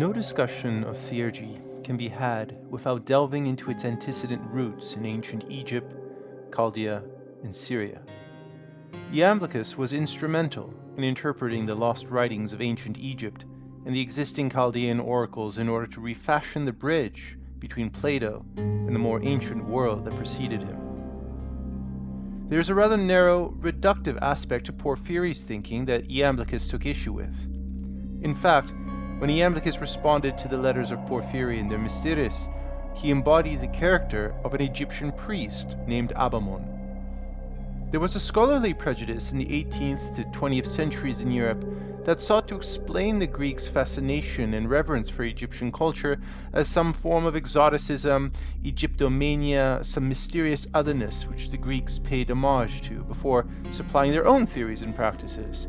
No discussion of Theurgy can be had without delving into its antecedent roots in ancient Egypt, Chaldea, and Syria. Iamblichus was instrumental in interpreting the lost writings of ancient Egypt and the existing Chaldean oracles in order to refashion the bridge between Plato and the more ancient world that preceded him. There is a rather narrow, reductive aspect to Porphyry's thinking that Iamblichus took issue with. In fact, when Iamblichus responded to the letters of Porphyry in their Mysteries, he embodied the character of an Egyptian priest named Abamon. There was a scholarly prejudice in the 18th to 20th centuries in Europe that sought to explain the Greeks' fascination and reverence for Egyptian culture as some form of exoticism, Egyptomania, some mysterious otherness which the Greeks paid homage to before supplying their own theories and practices,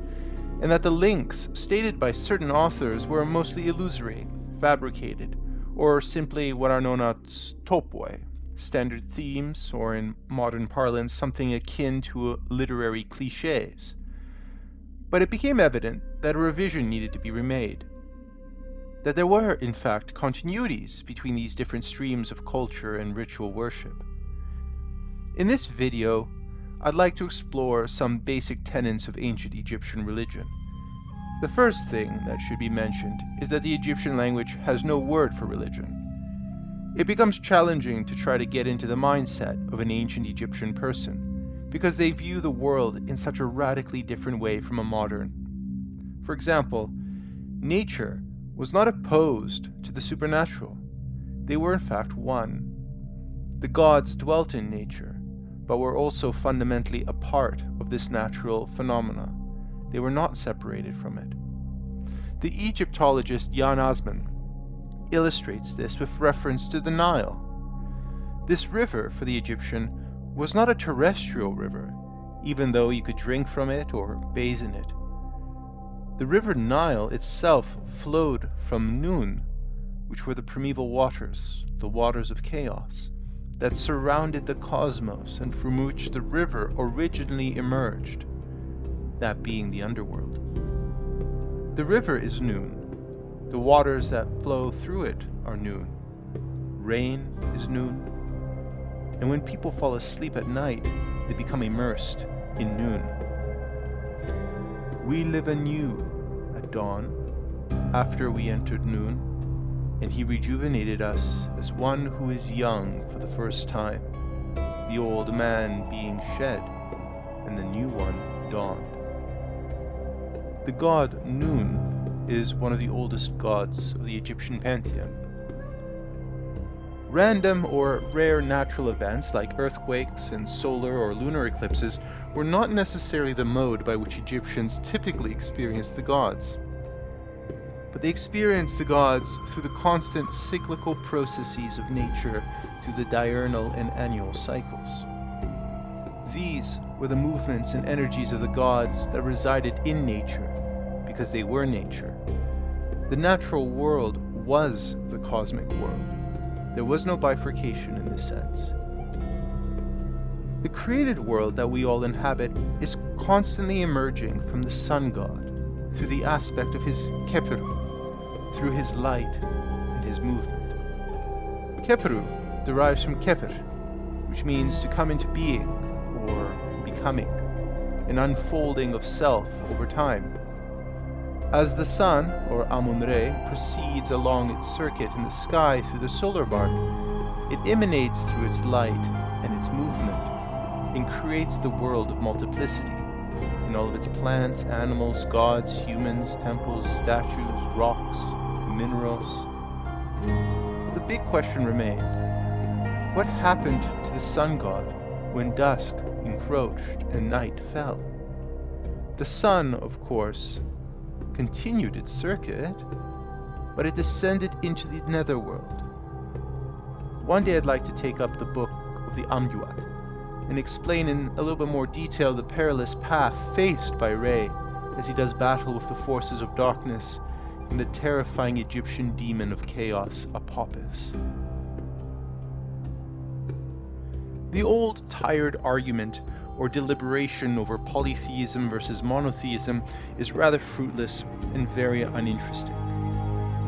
and that the links stated by certain authors were mostly illusory, fabricated, or simply what are known as topoi, standard themes, or in modern parlance, something akin to literary cliches. But it became evident that a revision needed to be remade. That there were, in fact, continuities between these different streams of culture and ritual worship. In this video, I'd like to explore some basic tenets of ancient Egyptian religion. The first thing that should be mentioned is that the Egyptian language has no word for religion. It becomes challenging to try to get into the mindset of an ancient Egyptian person, because they view the world in such a radically different way from a modern. For example, nature was not opposed to the supernatural. They were in fact one. The gods dwelt in nature, but were also fundamentally a part of this natural phenomena. They were not separated from it. The Egyptologist Jan Asman illustrates this with reference to the Nile. This river, for the Egyptian, was not a terrestrial river, even though you could drink from it or bathe in it. The river Nile itself flowed from Nun, which were the primeval waters, the waters of chaos, that surrounded the cosmos and from which the river originally emerged, that being the underworld. The river is Nun. The waters that flow through it are Nun. Rain is Nun. And when people fall asleep at night, they become immersed in Nun. We live anew at dawn, after we entered Nun, and he rejuvenated us as one who is young for the first time, the old man being shed, and the new one dawned. The god Nun is one of the oldest gods of the Egyptian pantheon. Random or rare natural events like earthquakes and solar or lunar eclipses were not necessarily the mode by which Egyptians typically experienced the gods. But they experienced the gods through the constant cyclical processes of nature through the diurnal and annual cycles. These were the movements and energies of the gods that resided in nature, because they were nature. The natural world was the cosmic world. There was no bifurcation in this sense. The created world that we all inhabit is constantly emerging from the sun god through the aspect of his Keperu, through his light and his movement. Keperu derives from Keper, which means to come into being or becoming, an unfolding of self over time. As the sun, or Amun-Re, proceeds along its circuit in the sky through the solar bark, it emanates through its light and its movement, and creates the world of multiplicity, in all of its plants, animals, gods, humans, temples, statues, rocks, minerals. The big question remained: what happened to the sun god when dusk encroached and night fell? The sun, of course, continued its circuit, but it descended into the netherworld. One day I'd like to take up the book of the Amduat and explain in a little bit more detail the perilous path faced by Re as he does battle with the forces of darkness and the terrifying Egyptian demon of chaos, Apophis. The old, tired argument or deliberation over polytheism versus monotheism is rather fruitless and very uninteresting.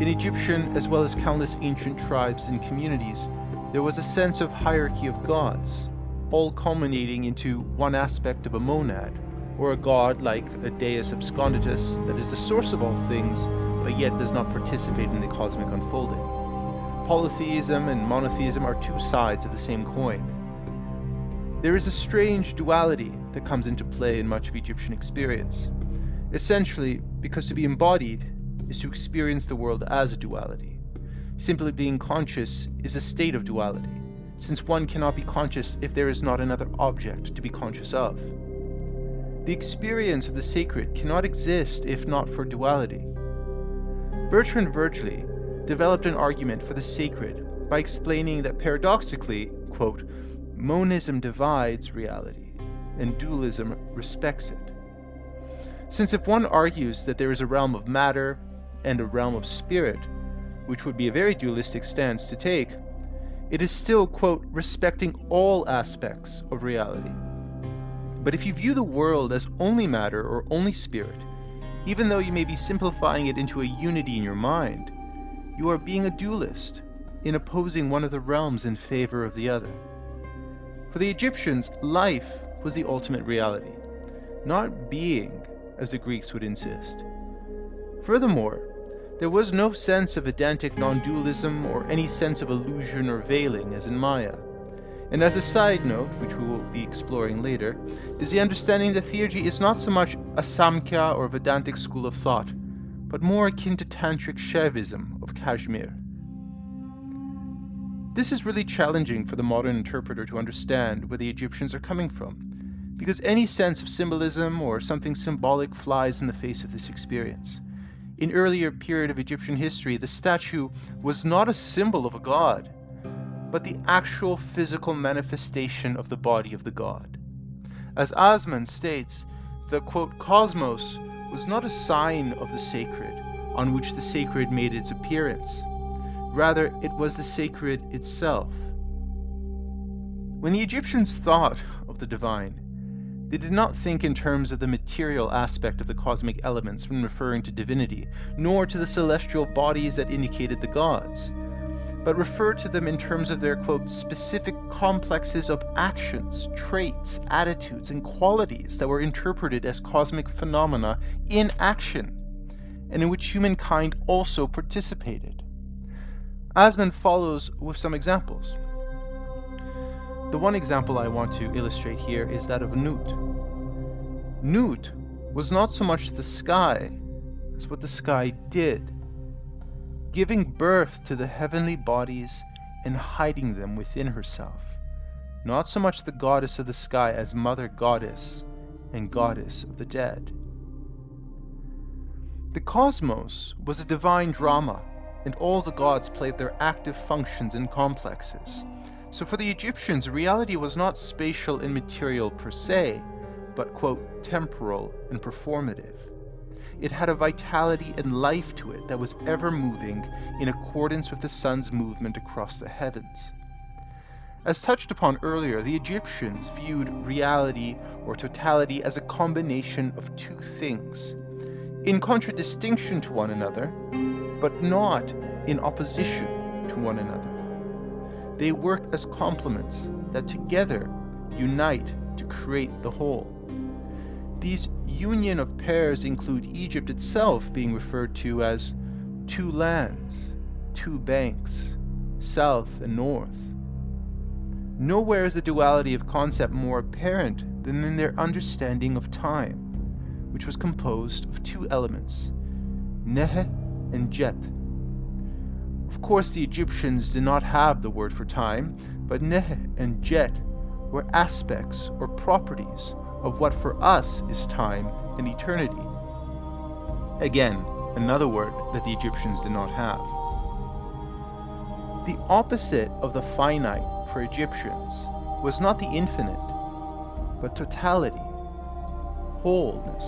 In Egyptian, as well as countless ancient tribes and communities, there was a sense of hierarchy of gods, all culminating into one aspect of a monad, or a god like a deus absconditus that is the source of all things, but yet does not participate in the cosmic unfolding. Polytheism and monotheism are two sides of the same coin. There is a strange duality that comes into play in much of Egyptian experience, essentially because to be embodied is to experience the world as a duality. Simply being conscious is a state of duality, since one cannot be conscious if there is not another object to be conscious of. The experience of the sacred cannot exist if not for duality. Bertrand Vergely developed an argument for the sacred by explaining that paradoxically, quote, monism divides reality, and dualism respects it. Since if one argues that there is a realm of matter and a realm of spirit, which would be a very dualistic stance to take, it is still, quote, respecting all aspects of reality. But if you view the world as only matter or only spirit, even though you may be simplifying it into a unity in your mind, you are being a dualist in opposing one of the realms in favor of the other. For the Egyptians, life was the ultimate reality, not being, as the Greeks would insist. Furthermore, there was no sense of Vedantic non-dualism or any sense of illusion or veiling as in Maya. And as a side note, which we will be exploring later, is the understanding that Theurgy is not so much a Samkhya or Vedantic school of thought, but more akin to Tantric Shaivism of Kashmir. This is really challenging for the modern interpreter to understand where the Egyptians are coming from, because any sense of symbolism or something symbolic flies in the face of this experience. In earlier period of Egyptian history, the statue was not a symbol of a god, but the actual physical manifestation of the body of the god. As Asman states, the, quote, cosmos was not a sign of the sacred on which the sacred made its appearance. Rather, it was the sacred itself. When the Egyptians thought of the divine, they did not think in terms of the material aspect of the cosmic elements when referring to divinity, nor to the celestial bodies that indicated the gods, but referred to them in terms of their, quote, specific complexes of actions, traits, attitudes, and qualities that were interpreted as cosmic phenomena in action, and in which humankind also participated. Asman follows with some examples. The one example I want to illustrate here is that of Nut. Nut was not so much the sky as what the sky did, giving birth to the heavenly bodies and hiding them within herself. Not so much the goddess of the sky as mother goddess and goddess of the dead. The cosmos was a divine drama, and all the gods played their active functions and complexes. So for the Egyptians, reality was not spatial and material per se, but, quote, temporal and performative. It had a vitality and life to it that was ever moving in accordance with the sun's movement across the heavens. As touched upon earlier, the Egyptians viewed reality or totality as a combination of two things, in contradistinction to one another, but not in opposition to one another. They work as complements that together unite to create the whole. These union of pairs include Egypt itself being referred to as two lands, two banks, south and north. Nowhere is the duality of concept more apparent than in their understanding of time, which was composed of two elements, Nehe and Jet. Of course, the Egyptians did not have the word for time, but Nehe and Jet were aspects or properties of what for us is time and eternity. Again, another word that the Egyptians did not have. The opposite of the finite for Egyptians was not the infinite, but totality, wholeness,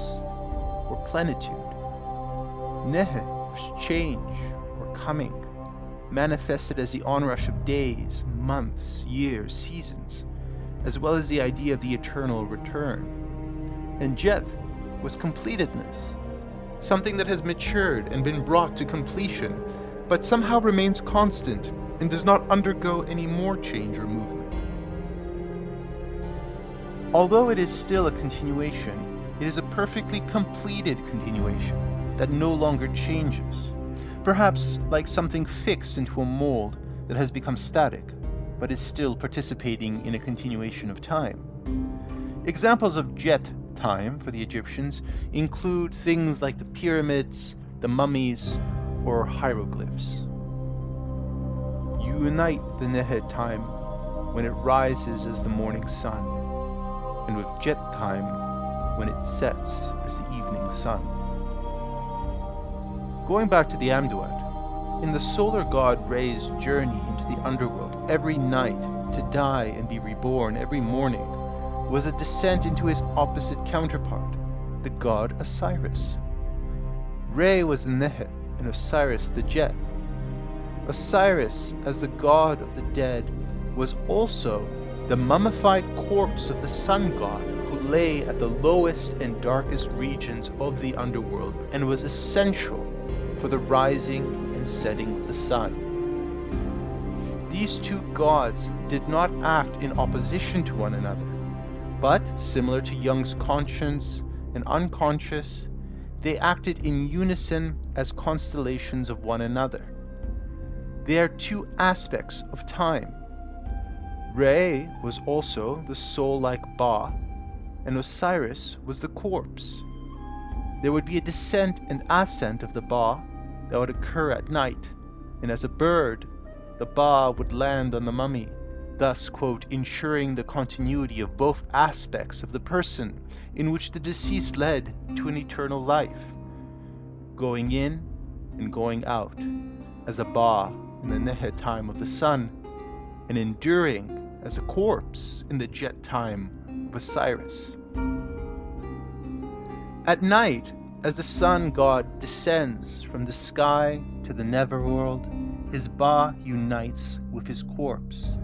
or plenitude. Nehe was change or coming, manifested as the onrush of days, months, years, seasons, as well as the idea of the eternal return. And Jet was completedness, something that has matured and been brought to completion, but somehow remains constant and does not undergo any more change or movement. Although it is still a continuation, it is a perfectly completed continuation that no longer changes, perhaps like something fixed into a mold that has become static, but is still participating in a continuation of time. Examples of jet time for the Egyptians include things like the pyramids, the mummies, or hieroglyphs. You unite the Nehe time when it rises as the morning sun, and with jet time when it sets as the evening sun. Going back to the Amduat, in the solar god Re's journey into the underworld every night to die and be reborn every morning was a descent into his opposite counterpart, the god Osiris. Re was the Nehe and Osiris the Jet. Osiris, as the god of the dead, was also the mummified corpse of the sun god who lay at the lowest and darkest regions of the underworld and was essential for the rising and setting of the sun. These two gods did not act in opposition to one another, but, similar to Jung's conscious and unconscious, they acted in unison as constellations of one another. They are two aspects of time. Re was also the soul-like Ba, and Osiris was the corpse. There would be a descent and ascent of the Ba that would occur at night, and as a bird, the Ba would land on the mummy, thus, quote, ensuring the continuity of both aspects of the person in which the deceased led to an eternal life, going in and going out as a Ba in the Nehe time of the sun, and enduring as a corpse in the jet time of Osiris. At night, as the sun god descends from the sky to the netherworld, his Ba unites with his corpse.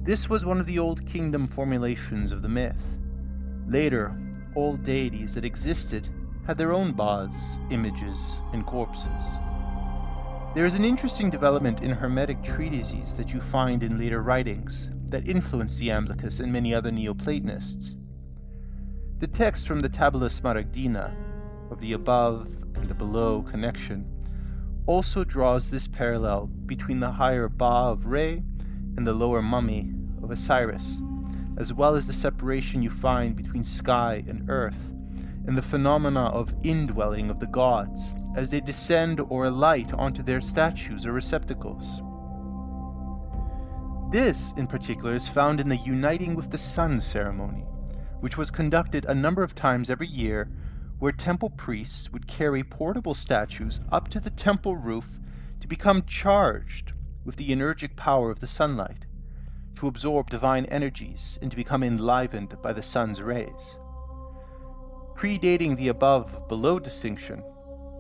This was one of the old kingdom formulations of the myth. Later, all deities that existed had their own Bas, images, and corpses. There is an interesting development in Hermetic treatises that you find in later writings that influenced the Iamblichus and many other Neoplatonists. The text from the Tabula Smaragdina, of the above and the below connection, also draws this parallel between the higher Ba of Re and the lower mummy of Osiris, as well as the separation you find between sky and earth, and the phenomena of indwelling of the gods as they descend or alight onto their statues or receptacles. This, in particular, is found in the Uniting with the Sun ceremony, which was conducted a number of times every year, where temple priests would carry portable statues up to the temple roof to become charged with the energic power of the sunlight, to absorb divine energies and to become enlivened by the sun's rays. Predating the above-below distinction,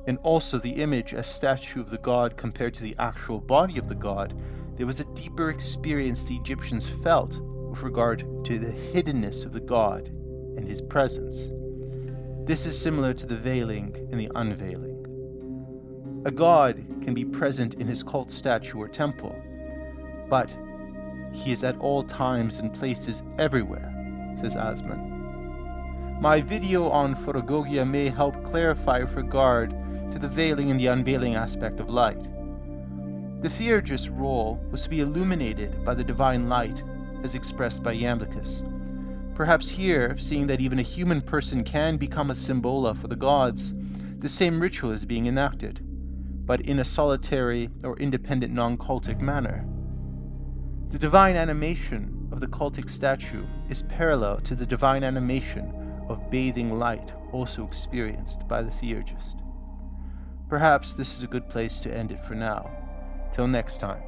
and also the image as statue of the god compared to the actual body of the god, there was a deeper experience the Egyptians felt with regard to the hiddenness of the god and his presence. This is similar to the veiling and the unveiling. A god can be present in his cult statue or temple, but he is at all times and places everywhere, says Asman. My video on Photogogia may help clarify with regard to the veiling and the unveiling aspect of light. The Theurgist's role was to be illuminated by the divine light, as expressed by Iamblichus. Perhaps here, seeing that even a human person can become a symbola for the gods, the same ritual is being enacted, but in a solitary or independent non-cultic manner. The divine animation of the cultic statue is parallel to the divine animation of bathing light also experienced by the Theurgist. Perhaps this is a good place to end it for now. Till next time.